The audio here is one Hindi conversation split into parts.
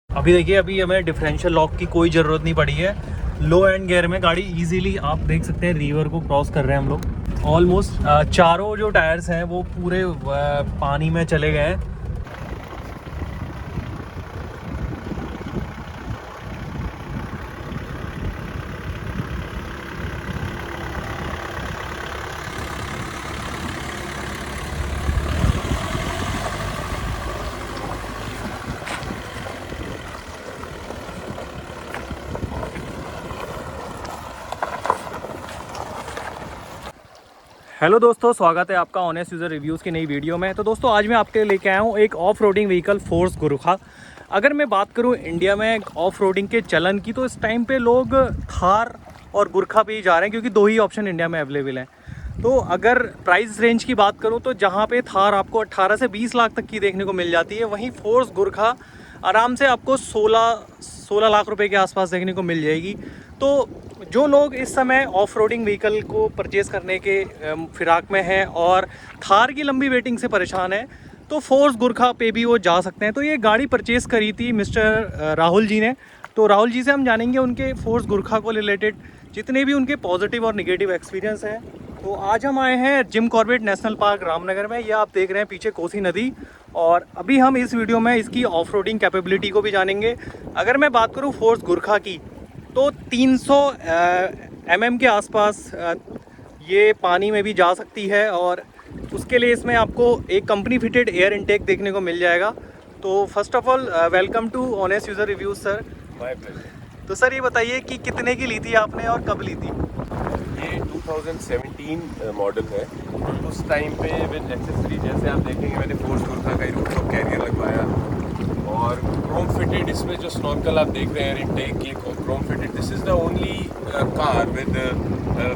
अभी देखिए, अभी हमें डिफरेंशियल लॉक की कोई ज़रूरत नहीं पड़ी है। लो एंड गियर में गाड़ी इजीली आप देख सकते हैं रिवर को क्रॉस कर रहे हैं हम लोग। ऑलमोस्ट चारों जो टायर्स हैं वो पूरे पानी में चले गए हैं। हेलो दोस्तों, स्वागत है आपका ऑनेस्ट यूज़र रिव्यूज़ की नई वीडियो में। तो दोस्तों, आज मैं आपके लिए लेके आया हूँ एक off roading vehicle force Gurkha. अगर मैं बात करूँ इंडिया में ऑफ रोडिंग के चलन की, तो इस टाइम पे लोग थार और गुरखा पे ही जा रहे हैं, क्योंकि दो ही ऑप्शन इंडिया में अवेलेबल हैं। तो अगर प्राइस रेंज की बात करूँ तो जहाँ पे थार आपको 18 से 20 लाख तक की देखने को मिल जाती है, वहीं फोर्स गुरखा आराम से आपको 16 लाख रुपए के आसपास देखने को मिल जाएगी। तो जो लोग इस समय ऑफ रोडिंग व्हीकल को परचेज़ करने के फिराक में हैं और थार की लंबी वेटिंग से परेशान है, तो फोर्स गुरखा पे भी वो जा सकते हैं। तो ये गाड़ी परचेज़ करी थी मिस्टर राहुल जी ने। तो राहुल जी से हम जानेंगे उनके फोर्स गुरखा को रिलेटेड जितने भी उनके पॉजिटिव और निगेटिव एक्सपीरियंस हैं। तो आज हम आए हैं Jim Corbett national park Ramnagar में। ये आप देख रहे हैं पीछे कोसी नदी, और अभी हम इस वीडियो में इसकी ऑफ रोडिंग कैपेबिलिटी को भी जानेंगे। अगर मैं बात करूँ फोर्स गुरखा की, तो 300 mm के आसपास ये पानी में भी जा सकती है, और उसके लिए इसमें आपको एक कंपनी फिटेड एयर इनटेक देखने को मिल जाएगा। तो first of all welcome to honest user reviews sir. My pleasure. तो सर, ये बताइए कि कितने की ली थी आपने और कब ली थी? ये 2017 मॉडल है। उस टाइम पे विद एक्सेसरी जैसे आप देखेंगे, मैंने फोर्स गुरखा का ही रूफटॉप कैरियर लगवाया और क्रोम फिटेड इसमें जो स्नॉर्कल आप देख रहे हैं एयर इनटेक की Chrome fitted. This is the only car with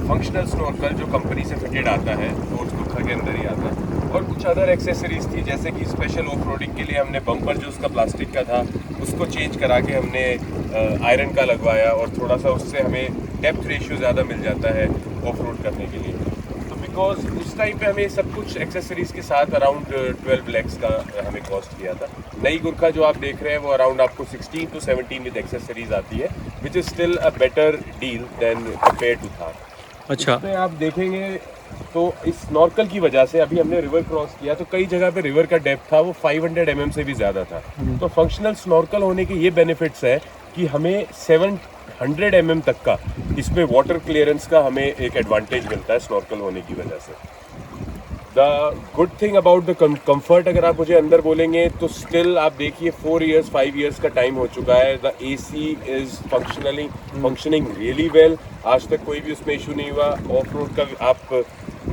functional snorkel जो कंपनी से फिटेड आता है, फोर्स गुरखा के अंदर ही आता है। और कुछ अदर एक्सेसरीज थी, जैसे कि स्पेशल ऑफ रोडिंग के लिए हमने बम्पर जो उसका प्लास्टिक का था उसको चेंज करा के हमने आयरन का लगवाया, और थोड़ा सा उससे हमें डेप्थ रेशियो ज़्यादा मिल जाता है ऑफ रोड करने के लिए। तो बिकॉज उस टाइम पे हमें सब कुछ एक्सेसरीज के साथ अराउंड 12 लैक्स का हमें कॉस्ट किया था। नई गुरखा जो आप देख रहे हैं वो अराउंड आपको 16 to 17 विद एक्सेसरीज आती है, which is still a better deal than compare to Thar. अच्छा, इसमें आप देखेंगे तो इस स्नॉर्कल की वजह से अभी हमने रिवर क्रॉस किया तो कई जगह पे रिवर का डेप्थ था वो 500 mm से भी ज़्यादा था। तो फंक्शनल स्नॉर्कल होने के ये बेनिफिट्स है कि हमें 700 mm तक का इसमें वाटर क्लियरेंस का हमें एक एडवांटेज मिलता है स्नॉर्कल होने की वजह से। The good thing about the comfort, अगर आप मुझे अंदर बोलेंगे तो स्टिल आप देखिए 4 years 5 years का टाइम हो चुका है। The AC is functioning really well. आज तक कोई भी उसमें इशू नहीं हुआ। ऑफ रोड का आप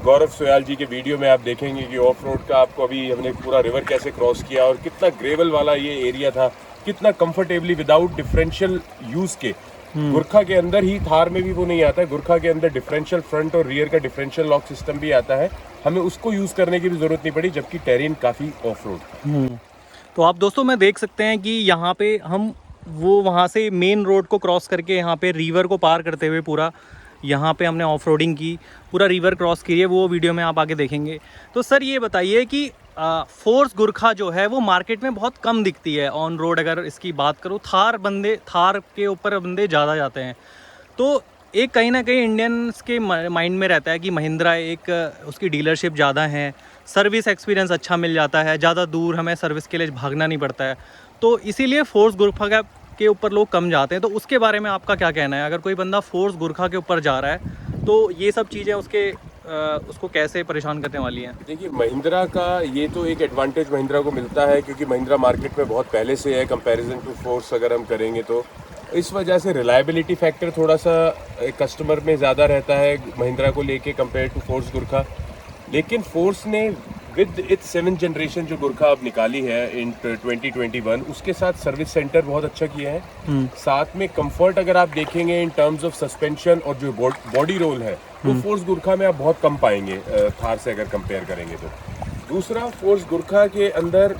गौरव सोयाल जी के वीडियो में आप देखेंगे कि ऑफ रोड का आपको अभी हमने पूरा रिवर कैसे क्रॉस किया और कितना ग्रेवल वाला ये एरिया था, कितना कंफर्टेबली विदाउट डिफरेंशियल यूज़ के। गुरखा के अंदर ही, थार में भी वो नहीं आता है, गुरखा के अंदर डिफरेंशियल फ्रंट और रियर का डिफरेंशियल लॉक सिस्टम भी आता है, हमें उसको यूज़ करने की भी ज़रूरत नहीं पड़ी, जबकि टेरेन काफ़ी ऑफ रोड। तो आप दोस्तों मैं देख सकते हैं कि यहाँ पे हम वो वहाँ से मेन रोड को क्रॉस करके यहाँ पे रिवर को पार करते हुए पूरा यहाँ पे हमने ऑफ रोडिंग की, पूरा रिवर क्रॉस की है, वो वीडियो में आप आगे देखेंगे। तो सर, ये बताइए कि फोर्स गुरखा जो है वो मार्केट में बहुत कम दिखती है ऑन रोड। अगर इसकी बात करूँ, थार के ऊपर बंदे ज़्यादा जाते हैं। तो एक कहीं ना कहीं इंडियंस के माइंड में रहता है कि महिंद्रा एक उसकी डीलरशिप ज़्यादा है, सर्विस एक्सपीरियंस अच्छा मिल जाता है, ज़्यादा दूर हमें सर्विस के लिए भागना नहीं पड़ता है, तो इसीलिए फोर्स गुरखा के ऊपर लोग कम जाते हैं। तो उसके बारे में आपका क्या कहना है? अगर कोई बंदा फोर्स गुरखा के ऊपर जा रहा है तो ये सब चीज़ें उसको कैसे परेशान करने वाली हैं? देखिए, महिंद्रा का ये तो एक एडवांटेज महिंद्रा को मिलता है, क्योंकि महिंद्रा मार्केट में बहुत पहले से है कंपैरिजन टू फोर्स अगर हम करेंगे तो। इस वजह से रिलायबिलिटी फैक्टर थोड़ा सा कस्टमर में ज़्यादा रहता है महिंद्रा को लेके कंपेयर टू फोर्स गुरखा। लेकिन फोर्स ने विद इट्स 7th जनरेशन जो गुरखा अब निकाली है इन 2021, उसके साथ सर्विस सेंटर बहुत अच्छा किया है। साथ में कंफर्ट अगर आप देखेंगे इन टर्म्स ऑफ सस्पेंशन और जो बॉडी रोल है वो फोर्स गुरखा में आप बहुत कम पाएंगे थार से अगर कंपेयर करेंगे तो। दूसरा, फोर्स गुरखा के अंदर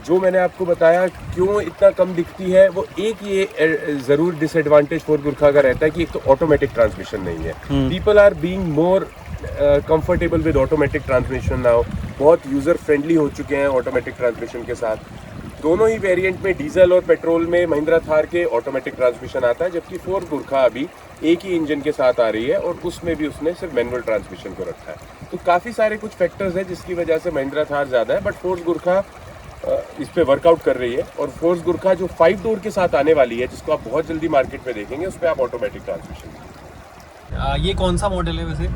जो मैंने आपको बताया क्यों इतना कम दिखती है, वो एक ये ज़रूर डिसएडवांटेज फोर्स गुरखा का रहता है कि एक तो ऑटोमेटिक ट्रांसमिशन नहीं है। People are being more comfortable with automatic transmission now, बहुत यूज़र फ्रेंडली हो चुके हैं ऑटोमेटिक ट्रांसमिशन के साथ। दोनों ही वेरिएंट में डीजल और पेट्रोल में महिंद्रा थार के ऑटोमेटिक ट्रांसमिशन आता है, जबकि फोर्स गुरखा अभी एक ही इंजन के साथ आ रही है और उसमें भी उसने सिर्फ मैनुअल ट्रांसमिशन को रखा है। तो काफ़ी सारे कुछ फैक्टर्स हैं जिसकी वजह से महिंद्रा थार ज़्यादा है, बट फोर्स गुरखा इस पे वर्कआउट कर रही है। और फोर्स गुरखा जो 5 डोर के साथ आने वाली है, जिसको आप बहुत जल्दी मार्केट में देखेंगे, उस पर आप ऑटोमेटिक ट्रांसमिशन। ये कौन सा मॉडल है वैसे?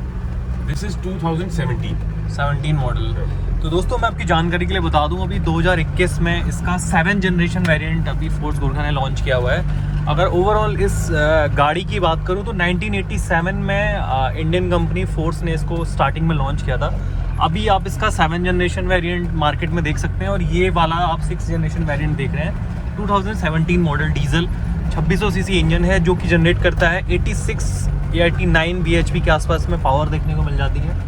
This is 2017 model. तो दोस्तों मैं आपकी जानकारी के लिए बता दूं, अभी 2021 में इसका 7th जनरेशन वेरिएंट अभी फोर्स गुरखा ने लॉन्च किया हुआ है। अगर ओवरऑल इस गाड़ी की बात करूं तो 1987 में इंडियन कंपनी फोर्स ने इसको स्टार्टिंग में लॉन्च किया था। अभी आप इसका 7th जनरेशन वेरिएंट मार्केट में देख सकते हैं और ये वाला आप 6th जनरेशन वेरिएंट देख रहे हैं। 2017 मॉडल डीजल 2600 सीसी इंजन है जो कि जनरेट करता है 86 या 89 bhp के आसपास में पावर देखने को मिल जाती है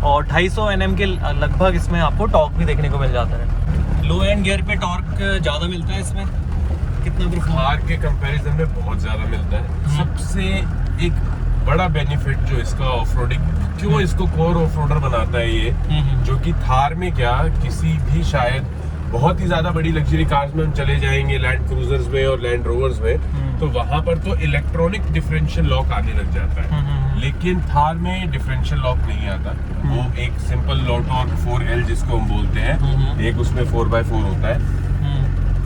और 250 Nm के लगभग इसमें आपको टॉर्क भी देखने को मिल जाता है। लो एंड गियर पे टॉर्क ज़्यादा मिलता है इसमें, कितना थार के कंपैरिजन में बहुत ज़्यादा मिलता है। सबसे एक बड़ा बेनिफिट जो इसका ऑफरोडिंग, क्यों इसको कोर ऑफरोडर बनाता है ये, जो कि थार में क्या किसी भी शायद बहुत ही ज्यादा बड़ी लग्जरी कार्स में हम चले जाएंगे, लैंड क्रूजर्स में और लैंड रोवर्स में, तो वहां पर तो इलेक्ट्रॉनिक डिफरेंशियल लॉक आने लग जाता है। लेकिन थार में डिफरेंशियल लॉक नहीं आता, वो एक सिंपल लो टॉर्क 4L जिसको हम बोलते हैं, एक उसमें 4x4 होता है।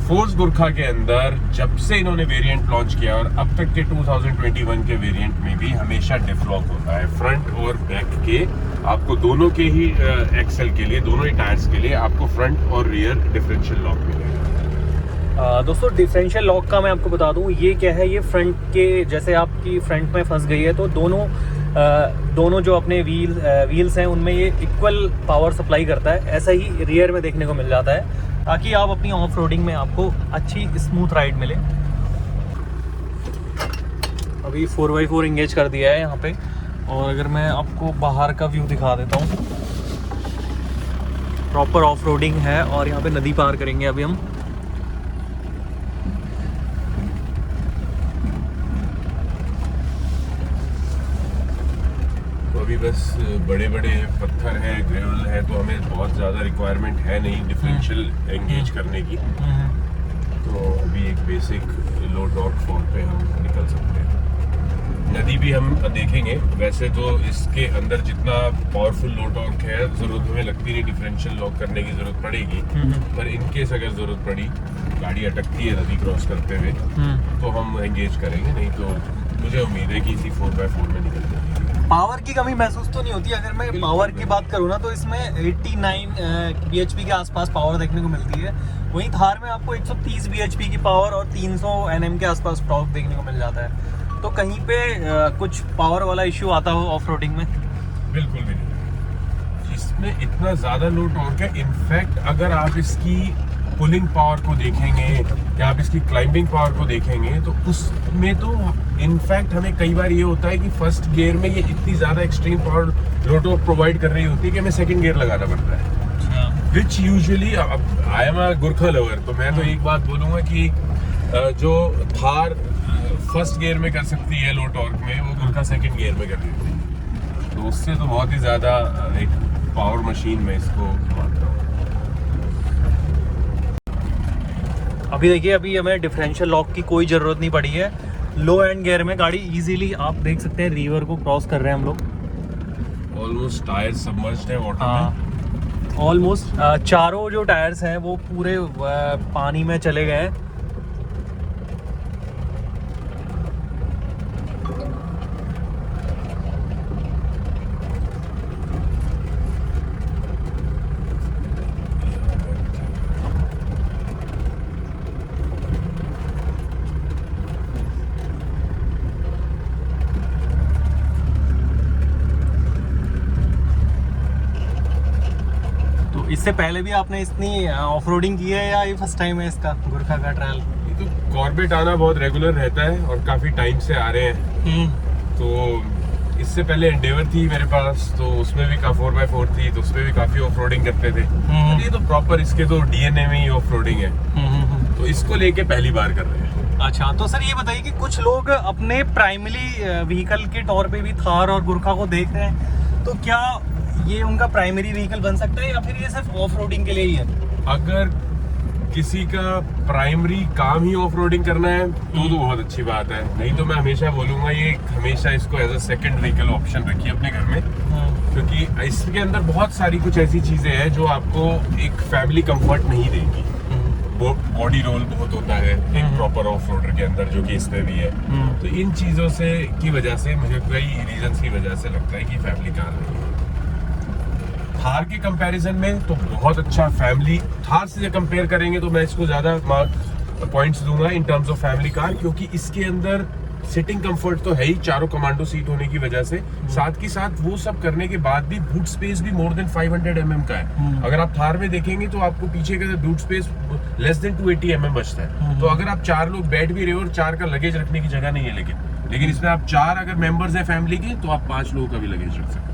फोर्स गुरखा के अंदर जब से इन्होंने वेरिएंट लॉन्च किया और अब तक के 2021 के वेरिएंट में भी हमेशा डिफ लॉक होता है। फ्रंट और बैक के आपको दोनों के ही एक्सेल के लिए, दोनों ही टायर्स के लिए आपको फ्रंट और रियर डिफरेंशियल लॉक मिलेगा। दोस्तों डिफरेंशियल लॉक का मैं आपको बता दूं, ये क्या है, ये फ्रंट के जैसे आपकी फ्रंट में फंस गई है तो दोनों जो अपने व्हील्स हैं उनमें ये इक्वल पावर सप्लाई करता है। ऐसा ही रियर में देखने को मिल जाता है ताकि आप अपनी ऑफ रोडिंग में आपको अच्छी स्मूथ राइड मिले। अभी 4x4 इंगेज कर दिया है यहाँ पे और अगर मैं आपको बाहर का व्यू दिखा देता हूँ, प्रॉपर ऑफ रोडिंग है और यहाँ पे नदी पार करेंगे अभी हम। अभी बस बड़े बड़े पत्थर हैं, ग्रेवल है, तो हमें बहुत ज़्यादा रिक्वायरमेंट है नहीं डिफरेंशियल एंगेज करने की। तो अभी एक बेसिक लो टॉर्क फॉर्म पे हम निकल सकते हैं। नदी भी हम देखेंगे। वैसे तो इसके अंदर जितना पावरफुल लो टॉर्क है, ज़रूरत हमें लगती नहीं डिफरेंशियल लॉक करने की ज़रूरत पड़ेगी, पर इनकेस अगर ज़रूरत पड़ी, गाड़ी अटकती है नदी क्रॉस करते हुए, तो हम एंगेज करेंगे, नहीं तो मुझे उम्मीद है कि इसी 4x4 में निकल जाएगी। पावर की कमी महसूस तो नहीं होती। अगर मैं पावर की बात करूँ ना तो इसमें 89 bhp के आसपास पावर देखने को मिलती है। वहीं थार में आपको 130 bhp की पावर और 300 Nm के आसपास टॉर्क देखने को मिल जाता है। तो कहीं पे कुछ पावर वाला इश्यू आता हो ऑफ रोडिंग में? बिल्कुल भी नहीं, इसमें इतना ज़्यादा लो टॉर्क है। इनफैक्ट अगर आप इसकी पुलिंग पावर को देखेंगे या आप इसकी क्लाइंबिंग पावर को देखेंगे तो उसमें तो इनफैक्ट हमें कई बार ये होता है कि फर्स्ट गियर में ये इतनी ज़्यादा एक्सट्रीम पावर लो टॉर्क प्रोवाइड कर रही होती है कि हमें सेकंड गियर लगाना पड़ता है। विच usually I am a Gurkha lover, तो मैं तो एक बात बोलूँगा कि जो थार फर्स्ट गियर में कर सकती है लो टॉर्क में, वो गुरखा सेकंड गियर में कर देती है। तो उससे तो बहुत ही ज़्यादा एक पावर मशीन में इसको मानता हूँ। अभी देखिए, अभी हमें डिफरेंशियल लॉक की कोई ज़रूरत नहीं पड़ी है। लो एंड गियर में गाड़ी इजीली आप देख सकते हैं रिवर को क्रॉस कर रहे हैं हम लोग। ऑलमोस्ट टायर सबमर्ज्ड है वाटर में। ऑलमोस्ट चारों जो टायर्स हैं वो पूरे पानी में चले गए हैं। इससे पहले भी आपने इतनी ऑफ रोडिंग की है या ये फर्स्ट टाइम है इसका गुरखा का ट्रायल? ये तो कॉर्बेट आना बहुत रेगुलर रहता है और काफ़ी टाइम से आ रहे हैं। तो इससे पहले एंडेवर थी मेरे पास, तो उसमें भी 4x4 थी, तो उसमें भी काफ़ी ऑफ रोडिंग करते थे। ये तो प्रॉपर इसके तो डीएनए में ही ऑफ रोडिंग है, तो इसको लेके पहली बार कर रहे हैं। अच्छा, तो सर ये बताइए कि कुछ लोग अपने प्राइमरी व्हीकल के तौर पे भी थार और गुरखा को देख रहे हैं, तो क्या ये उनका प्राइमरी व्हीकल बन सकता है या फिर ये सिर्फ ऑफ रोडिंग के लिए ही है? अगर किसी का प्राइमरी काम ही ऑफ रोडिंग करना है तो बहुत अच्छी बात है, नहीं तो मैं हमेशा बोलूंगा ये हमेशा इसको as a second vehicle option रखिए अपने घर में, क्योंकि इसके अंदर बहुत सारी कुछ ऐसी चीजें हैं जो आपको एक फैमिली कंफर्ट नहीं देगी। बॉडी रोल बहुत होता है एक प्रॉपर ऑफ रोडर के अंदर, जो कि इसमें भी है। तो इन चीजों से की वजह से मुझे कई रीजंस की वजह से लगता है कि फैमिली कार नहीं है। थार के कंपैरिजन में तो बहुत अच्छा, फैमिली थार से कंपेयर करेंगे तो मैं इसको ज्यादा पॉइंट्स दूंगा in terms of family car, क्योंकि इसके अंदर सिटिंग कंफर्ट तो है ही, चारों कमांडो सीट होने की वजह से, साथ ही साथ वो सब करने के बाद भी बूट स्पेस भी मोर देन 500 mm का है। अगर आप थार में देखेंगे तो आपको पीछे का boot space less than 280 mm बचता है। तो अगर आप 4 लोग बैठ भी रहे हो और 4 का लगेज रखने की जगह नहीं है, लेकिन इसमें आप 4 अगर मेंबर्स हैं फैमिली के तो आप 5 लोगों का भी लगेज रख सकते हैं।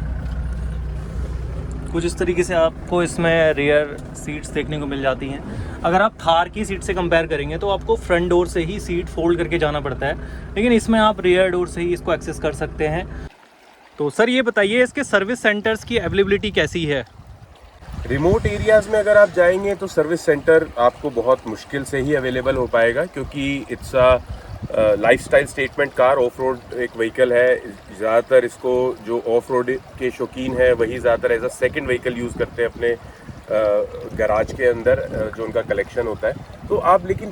कुछ इस तरीके से आपको इसमें रियर सीट्स देखने को मिल जाती हैं। अगर आप थार की सीट से कंपेयर करेंगे तो आपको फ्रंट डोर से ही सीट फोल्ड करके जाना पड़ता है, लेकिन इसमें आप रियर डोर से ही इसको एक्सेस कर सकते हैं। तो सर ये बताइए इसके सर्विस सेंटर्स की अवेलेबिलिटी कैसी है? रिमोट एरियाज में अगर आप जाएंगे तो सर्विस सेंटर आपको बहुत मुश्किल से ही अवेलेबल हो पाएगा, क्योंकि it's a lifestyle statement car, of road एक व्हीकल है। ज़्यादातर इसको जो ऑफ रोड के शौकीन है वही ज़्यादातर as a second vehicle use करते हैं अपने गराज के अंदर, जो उनका कलेक्शन होता है। तो आप लेकिन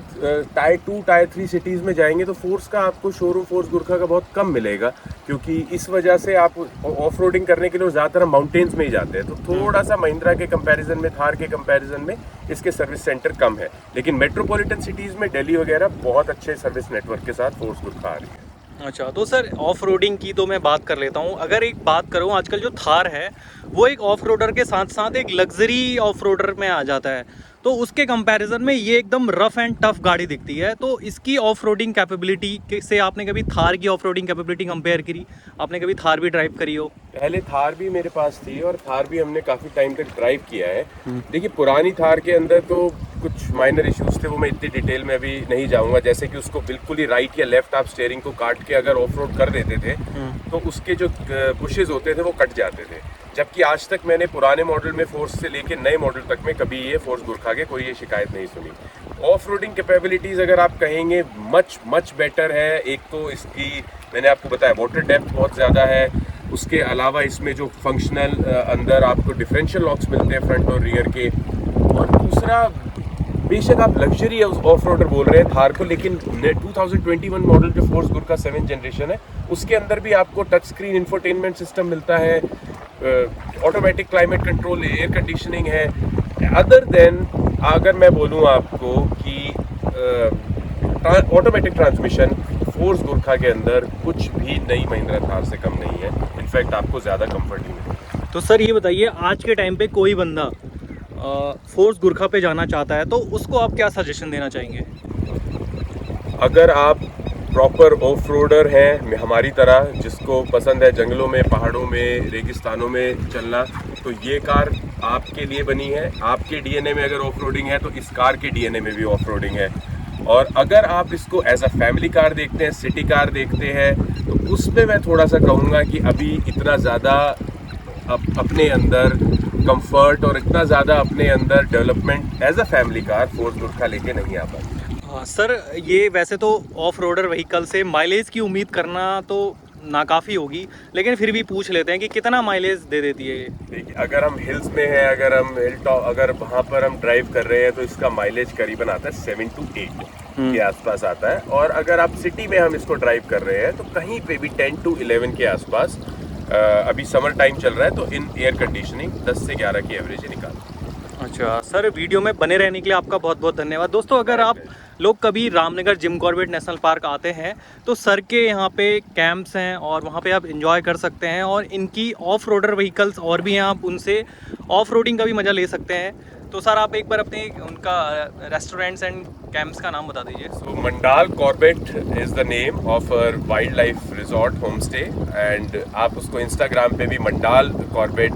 टायर 2 टायर 3 सिटीज़ में जाएंगे तो फोर्स का आपको शोरूम फोर्स गुरखा का बहुत कम मिलेगा, क्योंकि इस वजह से आप ऑफ रोडिंग करने के लिए ज़्यादातर हम माउंटेन्स में ही जाते हैं। तो थोड़ा सा महिंद्रा के कंपैरिजन में, थार के कंपैरिजन में इसके सर्विस सेंटर कम है, लेकिन मेट्रोपॉलिटन सिटीज़ में दिल्ली वगैरह बहुत अच्छे सर्विस नेटवर्क के साथ फोर्स गुरखा आ रही है। अच्छा, तो सर ऑफ रोडिंग की तो मैं बात कर लेता हूँ। अगर एक बात करूँ, आजकल जो थार है वो एक ऑफ रोडर के साथ साथ एक लग्जरी ऑफ रोडर में आ जाता है, तो उसके कंपैरिजन में ये एकदम रफ एंड टफ गाड़ी दिखती है। तो इसकी ऑफ रोडिंग कैपेबिलिटी से आपने कभी थार की ऑफ रोडिंग कैपेबिलिटी कंपेयर करी? आपने कभी थार भी ड्राइव करी हो? पहले थार भी मेरे पास थी और थार भी हमने काफ़ी टाइम तक ड्राइव किया है। देखिए पुरानी थार के अंदर तो कुछ माइनर इश्यूज थे, वो मैं इतनी डिटेल में अभी नहीं जाऊंगा, जैसे कि उसको बिल्कुल ही राइट या लेफ्ट आप स्टीयरिंग को काट के अगर ऑफ रोड कर देते थे तो उसके जो बुशेज होते थे वो कट जाते थे। जबकि आज तक मैंने पुराने मॉडल में फोर्स से लेके नए मॉडल तक में कभी ये फोर्स गुरखा के कोई ये शिकायत नहीं सुनी। ऑफ रोडिंग कैपेबिलिटीज़ अगर आप कहेंगे मच बेटर है। एक तो इसकी मैंने आपको बताया वाटर डेप्थ बहुत ज़्यादा है, उसके अलावा इसमें जो फंक्शनल अंदर आपको डिफरेंशियल लॉक्स मिलते हैं फ्रंट और रियर के, और दूसरा बेशक आप लग्जरी ऑफ रोडर बोल रहे हैं थार को, लेकिन 2021 मॉडल जो फोर्स गुरखा 7th जनरेशन है उसके अंदर भी आपको टच स्क्रीन इंफोटेनमेंट सिस्टम मिलता है, automatic climate control, air conditioning है। अदर देन अगर मैं बोलूँ आपको कि ऑटोमेटिक ट्रांसमिशन फोर्स गुरखा के अंदर कुछ भी नई महिंद्रा थार से कम नहीं है, इनफैक्ट आपको ज़्यादा कंफर्ट ही मिलेगा। तो सर ये बताइए, आज के टाइम पे कोई बंदा फोर्स गुरखा पे जाना चाहता है तो उसको आप क्या सजेशन देना चाहेंगे? अगर आप प्रॉपर ऑफ रोडर हैं हमारी तरह, जिसको पसंद है जंगलों में, पहाड़ों में, रेगिस्तानों में चलना, तो ये कार आपके लिए बनी है। आपके डीएनए में अगर ऑफ रोडिंग है तो इस कार के डीएनए में भी ऑफ रोडिंग है। और अगर आप इसको एज अ फैमिली कार देखते हैं, सिटी कार देखते हैं, तो उसमें मैं थोड़ा सा कहूँगा कि अभी इतना ज़्यादा अपने अंदर कंफर्ट और इतना ज़्यादा अपने अंदर development as a family car Force Gurkha लेके नहीं आ पाती। सर ये वैसे तो ऑफ रोडर व्हीकल से माइलेज की उम्मीद करना तो नाकाफ़ी होगी, लेकिन फिर भी पूछ लेते हैं कि कितना माइलेज दे देती है ये? देखिए अगर हम हिल्स में हैं, अगर हम हिल टॉप, अगर वहाँ पर हम ड्राइव कर रहे हैं तो इसका माइलेज करीबन आता है 7 to 8 के आसपास आता है। और अगर आप सिटी में हम इसको ड्राइव कर रहे हैं तो कहीं पे भी 10 to 11 के आसपास। अभी समर टाइम चल रहा है तो इन एयर कंडीशनिंग 10 से 11 की एवरेज निकालते हैं। अच्छा सर, वीडियो में बने रहने के लिए आपका बहुत बहुत धन्यवाद। दोस्तों अगर आप लोग कभी Ramnagar Jim Corbett national park आते हैं तो सर के यहाँ पे कैंप्स हैं और वहाँ पे आप एंजॉय कर सकते हैं, और इनकी ऑफ रोडर व्हीकल्स और भी हैं, आप उनसे ऑफ रोडिंग का भी मज़ा ले सकते हैं। तो सर आप एक बार अपने उनका रेस्टोरेंट्स एंड कैंप्स का नाम बता दीजिए। So Mandal Corbett is the name of our wild life resort home stay, and आप उसको इंस्टाग्राम पे भी मंडाल कॉर्बेट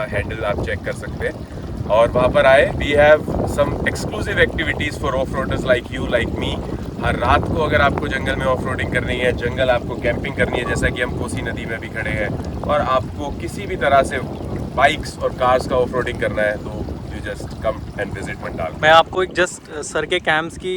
हैंडल आप चेक कर सकते हैं और वहाँ पर आए। We have some exclusive activities for off roaders like you like me. हर रात को अगर आपको जंगल में ऑफ रोडिंग करनी है, जंगल आपको कैंपिंग करनी है, जैसा कि हम कोसी नदी में भी खड़े हैं, और आपको किसी भी तरह से बाइक्स और कार्स का ऑफ रोडिंग करना है, तो just come and visit Mandal. मैं आपको एक जस्ट सर के कैंप्स की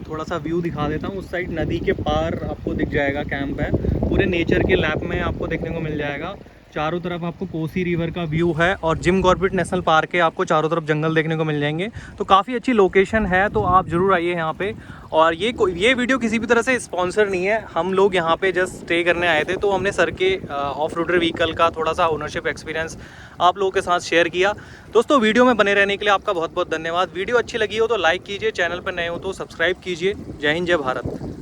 थोड़ा सा व्यू दिखा देता हूँ। उस साइड नदी के पार आपको दिख जाएगा कैंप है, पूरे नेचर के लैप में आपको देखने को मिल जाएगा। चारों तरफ आपको कोसी रिवर का व्यू है और जिम कॉर्बेट नेशनल पार्क है, आपको चारों तरफ जंगल देखने को मिल जाएंगे। तो काफ़ी अच्छी लोकेशन है, तो आप ज़रूर आइए यहाँ पे। और ये वीडियो किसी भी तरह से स्पॉन्सर नहीं है, हम लोग यहाँ पे जस्ट स्टे करने आए थे, तो हमने सर के ऑफ रोडर व्हीकल का थोड़ा सा ओनरशिप एक्सपीरियंस आप लोगों के साथ शेयर किया। दोस्तों वीडियो में बने रहने के लिए आपका बहुत बहुत धन्यवाद। वीडियो अच्छी लगी हो तो लाइक कीजिए, चैनल पर नए हो तो सब्सक्राइब कीजिए। जय हिंद, जय भारत।